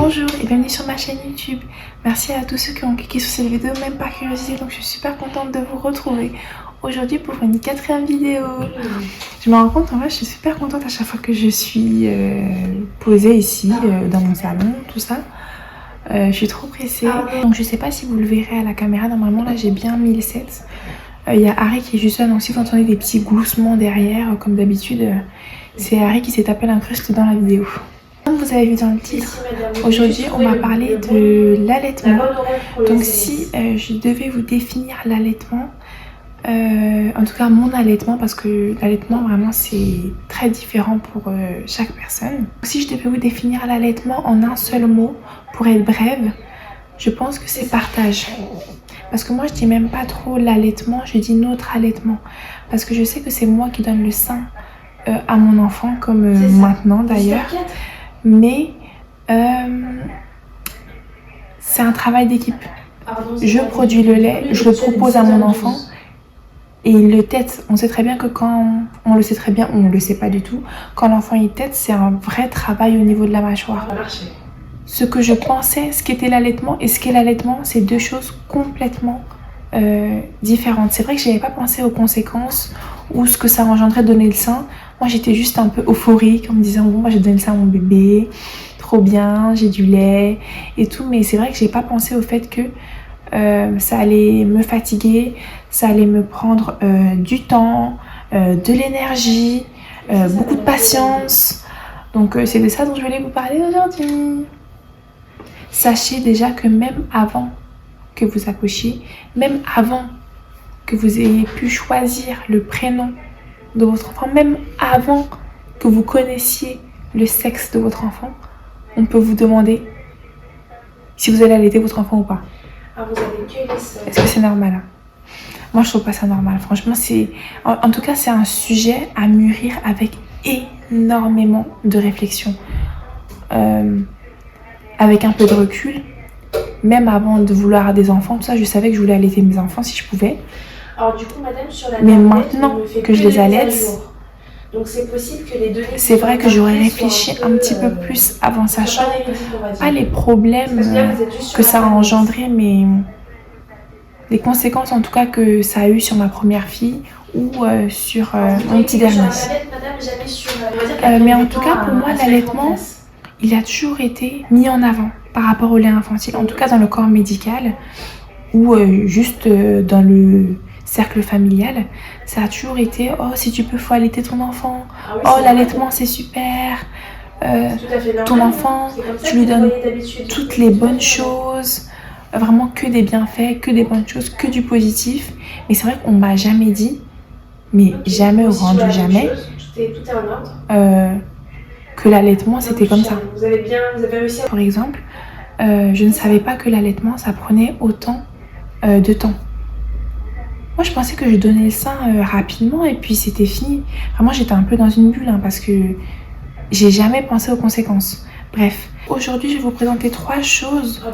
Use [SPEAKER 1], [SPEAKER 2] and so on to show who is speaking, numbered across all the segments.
[SPEAKER 1] Bonjour et bienvenue sur ma chaîne YouTube. Merci à tous ceux qui ont cliqué sur cette vidéo, même par curiosité, donc je suis super contente de vous retrouver aujourd'hui pour une 4e vidéo. Je me rends compte, en vrai, je suis super contente à chaque fois que je suis posée ici, dans mon salon, tout ça. Je suis trop pressée, donc je sais pas si vous le verrez à la caméra, normalement là j'ai bien mis les sets. Il y a Harry qui est juste là, donc si vous entendez des petits gloussements derrière, comme d'habitude, c'est Harry qui s'est tapé l'incruste dans la vidéo. Comme vous avez vu dans le titre, aujourd'hui on va parler de l'allaitement. Donc si je devais vous définir l'allaitement, en tout cas mon allaitement, parce que l'allaitement vraiment c'est très différent pour chaque personne. Si je devais vous définir l'allaitement en un seul mot, pour être brève, je pense que c'est partage. Parce que moi je dis même pas trop l'allaitement, je dis notre allaitement. Parce que je sais que c'est moi qui donne le sein à mon enfant, comme maintenant d'ailleurs. Mais c'est un travail d'équipe. Je produis le lait, je le propose à mon enfant et il le tète. On sait très bien que quand, on le sait très bien, ou on le sait pas du tout, quand l'enfant il tète, c'est un vrai travail au niveau de la mâchoire. Ce que je pensais, ce qu'était l'allaitement et ce qu'est l'allaitement, c'est deux choses complètement différentes. C'est vrai que je n'avais pas pensé aux conséquences ou ce que ça engendrait de donner le sein. Moi j'étais juste un peu euphorique en me disant bon moi j'ai donné le sein à mon bébé, trop bien, j'ai du lait et tout, mais c'est vrai que j'ai pas pensé au fait que ça allait me fatiguer, ça allait me prendre du temps, de l'énergie, beaucoup de patience. Donc c'est de ça dont je voulais vous parler aujourd'hui. Sachez déjà que même avant que vous accouchiez, même avant que vous ayez pu choisir le prénom de votre enfant, même avant que vous connaissiez le sexe de votre enfant, on peut vous demander si vous allez allaiter votre enfant ou pas. Est-ce que c'est normal hein? Moi je trouve pas ça normal, franchement c'est... En tout cas c'est un sujet à mûrir avec énormément de réflexion. Avec un peu de recul, même avant de vouloir des enfants, tout ça, je savais que je voulais allaiter mes enfants si je pouvais. Alors, du coup, madame, sur la mais maintenant que je les allaite, c'est vrai que j'aurais réfléchi un petit peu plus avant, sachant pas les problèmes que ça a engendré, mais les conséquences en tout cas que ça a eu sur ma première fille ou sur mon petit dernier. Mais en tout cas, pour moi, l'allaitement, il a toujours été mis en avant par rapport au lait infantile, en tout cas dans le corps médical ou juste dans le cercle familial. Ça a toujours été « Oh, si tu peux, faut allaiter ton enfant. Oh, l'allaitement, c'est super. Ton enfant, tu lui donnes toutes les bonnes choses. » Vraiment que des bienfaits, que des bonnes choses, que du positif. Mais c'est vrai qu'on m'a jamais dit, mais jamais au grand du jamais, que l'allaitement c'était comme ça. Vous avez réussi à... Par exemple, je ne savais pas que l'allaitement ça prenait autant de temps. Moi je pensais que je donnais le sein rapidement et puis c'était fini. Vraiment j'étais un peu dans une bulle hein, parce que j'ai jamais pensé aux conséquences. Bref, aujourd'hui je vais vous présenter 3 choses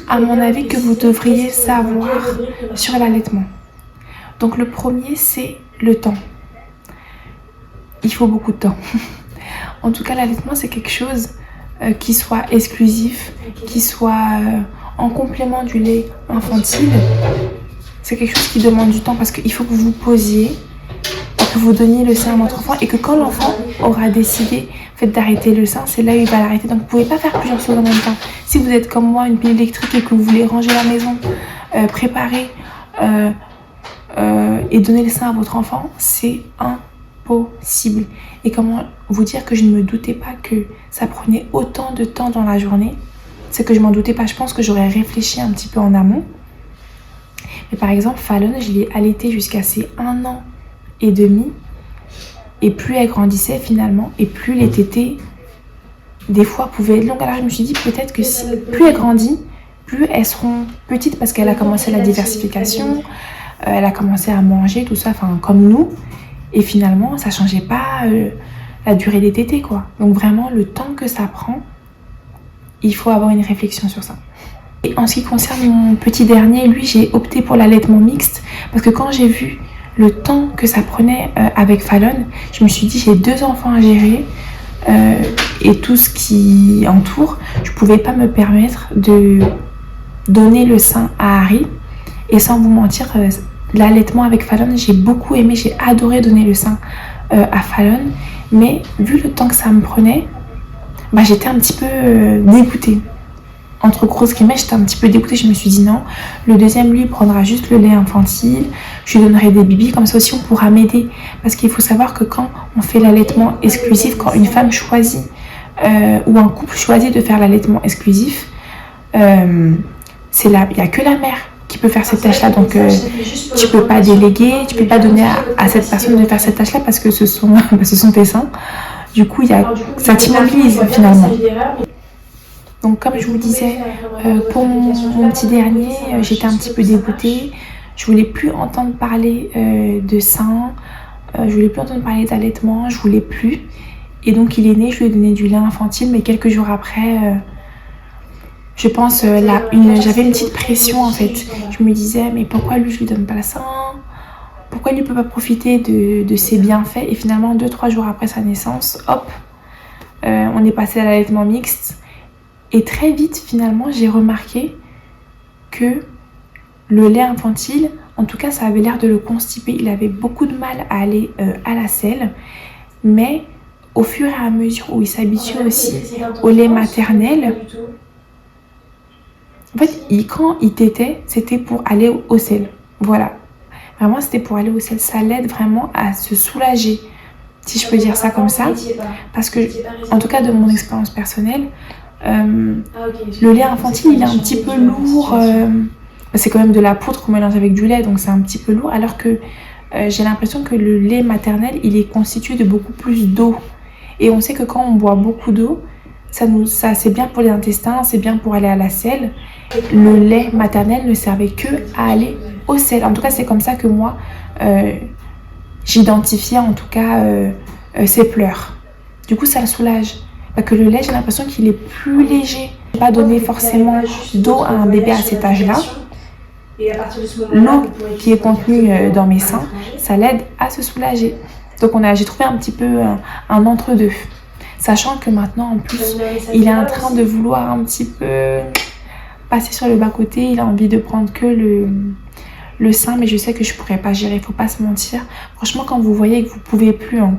[SPEAKER 1] à mon avis que vous devriez savoir sur l'allaitement. Donc le premier c'est le temps. Il faut beaucoup de temps. En tout cas, l'allaitement, c'est quelque chose qui soit exclusif, qui soit en complément du lait infantile. C'est quelque chose qui demande du temps parce qu'il faut que vous vous posiez, que vous donniez le sein à votre enfant et que quand l'enfant aura décidé d'arrêter le sein, c'est là où il va l'arrêter. Donc, vous ne pouvez pas faire plusieurs choses en même temps. Si vous êtes comme moi, une pile électrique et que vous voulez ranger la maison, préparer et donner le sein à votre enfant, c'est impossible. Et comment vous dire que je ne me doutais pas que ça prenait autant de temps dans la journée. C'est que je m'en doutais pas, je pense que j'aurais réfléchi un petit peu en amont. Mais par exemple, Fallon, je l'ai allaitée jusqu'à ses 1 an et demi. Et plus elle grandissait finalement, et plus les tétées, des fois, pouvaient être longues. Alors je me suis dit peut-être que si plus elle grandit, plus elles seront petites parce qu'elle a commencé la diversification, elle a commencé à manger, tout ça, enfin comme nous. Et finalement, ça changeait pas la durée des tétées, quoi. Donc vraiment, le temps que ça prend, il faut avoir une réflexion sur ça. Et en ce qui concerne mon petit dernier, lui, j'ai opté pour l'allaitement mixte. Parce que quand j'ai vu le temps que ça prenait avec Fallon, je me suis dit, j'ai 2 enfants à gérer. et tout ce qui entoure, je pouvais pas me permettre de donner le sein à Harry. Et sans vous mentir, l'allaitement avec Fallon, j'ai beaucoup aimé, j'ai adoré donner le sein à Fallon, mais vu le temps que ça me prenait, bah, j'étais un petit peu dégoûtée. Entre grosses guillemets, j'étais un petit peu dégoûtée. Je me suis dit non, le deuxième lui prendra juste le lait infantile, je lui donnerai des bibis, comme ça aussi on pourra m'aider. Parce qu'il faut savoir que quand on fait l'allaitement exclusif, quand une femme choisit ou un couple choisit de faire l'allaitement exclusif, il n'y a que la mère qui peut faire cette tâche-là. Donc tu peux pas déléguer, tu peux pas donner à cette personne de faire cette tâche-là parce que ce sont tes seins. Du coup, ça t'immobilise finalement. Donc comme je vous disais, pour mon petit dernier, j'étais un petit peu dégoûtée. Je voulais plus entendre parler de sein, je voulais plus entendre parler d'allaitement, je voulais plus. Et donc il est né, je lui ai donné du lait infantile, mais quelques jours après, je pense, j'avais une petite pression en fait. Je me disais, mais pourquoi lui je lui donne pas le sein? Pourquoi lui ne peut pas profiter de ses bienfaits? Et finalement, 2-3 jours après sa naissance, hop, on est passé à l'allaitement mixte. Et très vite, finalement, j'ai remarqué que le lait infantile, en tout cas, ça avait l'air de le constiper. Il avait beaucoup de mal à aller à la selle. Mais au fur et à mesure où il s'habitue aussi au lait maternel, en fait, quand il tétait, c'était pour aller au sel. Voilà. Vraiment, c'était pour aller au sel. Ça l'aide vraiment à se soulager, si je peux dire ça comme ça. Parce que, en tout cas, de mon expérience personnelle, le lait infantile, il est un petit peu lourd. C'est quand même de la poudre qu'on mélange avec du lait, donc c'est un petit peu lourd. Alors que j'ai l'impression que le lait maternel, il est constitué de beaucoup plus d'eau. Et on sait que quand on boit beaucoup d'eau, ça c'est bien pour les intestins, c'est bien pour aller à la selle. Le lait maternel ne servait que à aller au sel. En tout cas, c'est comme ça que moi, j'identifiais en tout cas ses pleurs. Du coup, ça le soulage. Parce que le lait, j'ai l'impression qu'il est plus léger. Pas donner forcément d'eau à un bébé à cet âge-là. L'eau qui est contenue dans mes seins, ça l'aide à se soulager. Donc j'ai trouvé un petit peu un entre-deux. Sachant que maintenant, en plus, il est en train de vouloir un petit peu passer sur le bas-côté. Il a envie de prendre que le sein, mais je sais que je pourrais pas gérer, faut pas se mentir. Franchement, quand vous voyez que vous pouvez plus, hein,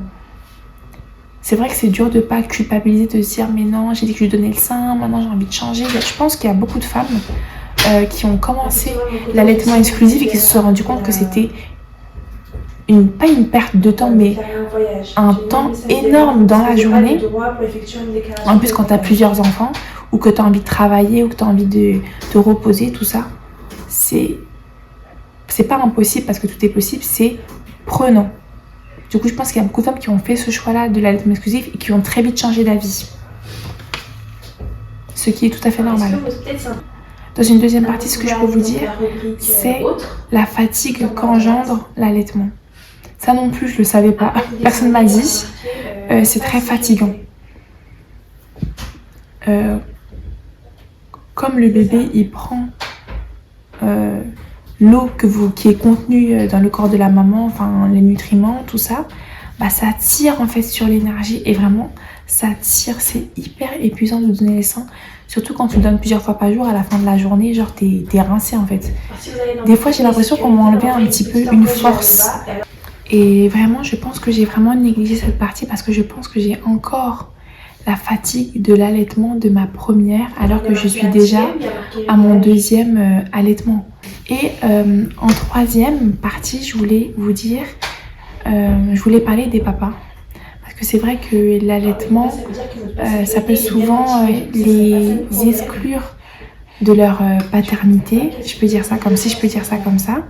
[SPEAKER 1] c'est vrai que c'est dur de pas culpabiliser, de se dire mais non, j'ai dit que je lui donnais le sein, maintenant j'ai envie de changer. Je pense qu'il y a beaucoup de femmes qui ont commencé l'allaitement exclusif et qui se sont rendues compte que c'était pas une perte de temps, mais un temps énorme dans la journée. En plus, quand tu as plusieurs enfants, ou que tu as envie de travailler, ou que tu as envie de te reposer, tout ça, c'est pas impossible parce que tout est possible, c'est prenant. Du coup, je pense qu'il y a beaucoup de femmes qui ont fait ce choix-là de l'allaitement exclusif et qui ont très vite changé d'avis. Ce qui est tout à fait normal. Dans une deuxième partie, ce que je peux vous dire, c'est la fatigue qu'engendre l'allaitement. Ça non plus, je ne le savais pas. Personne ne m'a dit. C'est très fatigant. Comme le bébé, il prend l'eau qui est contenue dans le corps de la maman, enfin les nutriments, tout ça, bah ça tire en fait sur l'énergie et vraiment ça tire, c'est hyper épuisant de donner les seins, surtout quand tu donnes plusieurs fois par jour à la fin de la journée, genre t'es rincé en fait. Des fois j'ai l'impression qu'on m'a enlevé un petit peu une force et vraiment je pense que j'ai vraiment négligé cette partie parce que je pense que j'ai encore la fatigue de l'allaitement de ma première alors que je suis déjà à mon deuxième allaitement. Et en troisième partie, je voulais vous dire, je voulais parler des papas. Parce que c'est vrai que l'allaitement, ça peut souvent les exclure de leur paternité. Je peux dire ça comme si, je peux dire ça comme ça.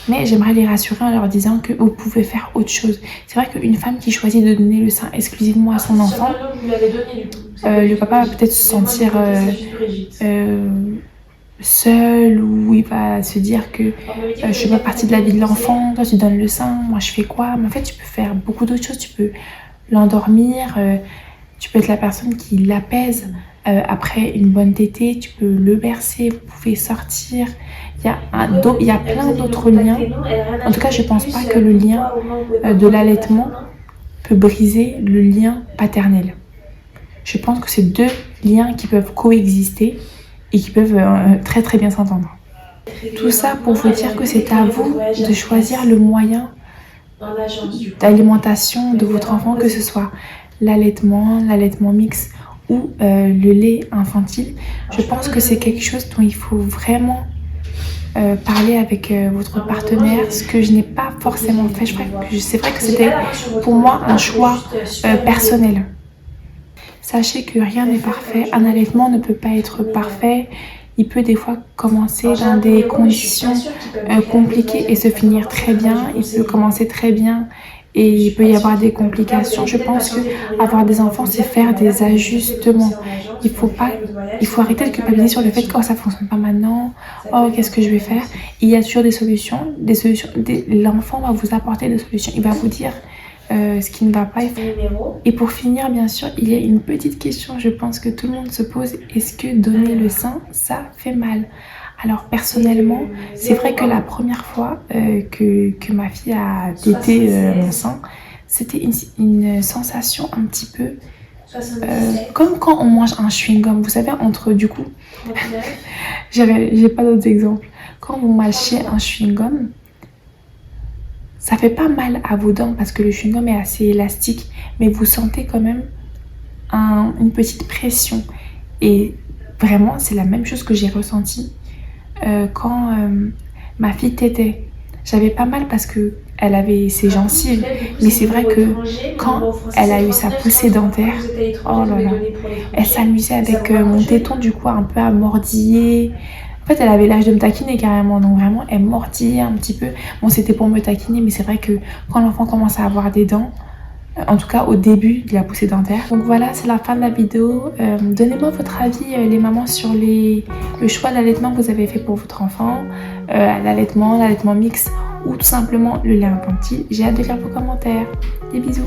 [SPEAKER 1] Mais j'aimerais les rassurer en leur disant que vous pouvez faire autre chose. C'est vrai qu'une femme qui choisit de donner le sein exclusivement à son enfant, le papa va peut-être se sentir seul, ou il va se dire que je fais pas partie de la vie de l'enfant, toi tu donnes le sein, moi je fais quoi? Mais en fait tu peux faire beaucoup d'autres choses, tu peux l'endormir, tu peux être la personne qui l'apaise après une bonne tétée, tu peux le bercer, vous pouvez sortir, il y a plein d'autres liens. En tout cas je pense pas que le lien de l'allaitement peut briser le lien paternel. Je pense que c'est deux liens qui peuvent coexister et qui peuvent très très bien s'entendre. Tout ça pour vous dire que c'est à vous de choisir le moyen d'alimentation de votre enfant, que ce soit l'allaitement mixte ou le lait infantile. Je pense que c'est quelque chose dont il faut vraiment parler avec votre partenaire, ce que je n'ai pas forcément fait. C'est vrai que c'était pour moi un choix personnel. Sachez que rien n'est parfait, un allaitement ne peut pas être parfait. Il peut des fois commencer dans des conditions compliquées et se finir très bien. Il peut commencer très bien et il peut y avoir des complications. Je pense que avoir des enfants, c'est faire des ajustements. Il faut arrêter de culpabiliser sur le fait que ça ne fonctionne pas maintenant. Oh, qu'est-ce que je vais faire? Il y a toujours des solutions. L'enfant va vous apporter des solutions. Il va vous dire ce qui ne va pas. Et pour finir, bien sûr, il y a une petite question, je pense que tout le monde se pose. Est-ce que donner le sein, ça fait mal? Alors personnellement, c'est vrai que la première fois que ma fille a tété mon sein, c'était une sensation un petit peu comme quand on mange un chewing-gum. Vous savez, entre du coup, j'ai pas d'autres exemples. Quand vous mâchez un chewing-gum, ça fait pas mal à vos dents parce que le chewing-gum est assez élastique, mais vous sentez quand même une petite pression. Et vraiment, c'est la même chose que j'ai ressenti quand ma fille tétait. J'avais pas mal parce que elle avait ses gencives, mais c'est vrai que quand elle a eu sa poussée dentaire, oh là là, elle s'amusait avec mon téton du coup un peu à mordiller. En fait, elle avait l'âge de me taquiner carrément, donc vraiment, elle mordillait un petit peu. Bon, c'était pour me taquiner, mais c'est vrai que quand l'enfant commence à avoir des dents, en tout cas au début de la poussée dentaire. Donc voilà, c'est la fin de la vidéo. Donnez-moi votre avis, les mamans, sur le choix d'allaitement que vous avez fait pour votre enfant, l'allaitement mixte ou tout simplement le lait infantile. J'ai hâte de lire vos commentaires. Des bisous.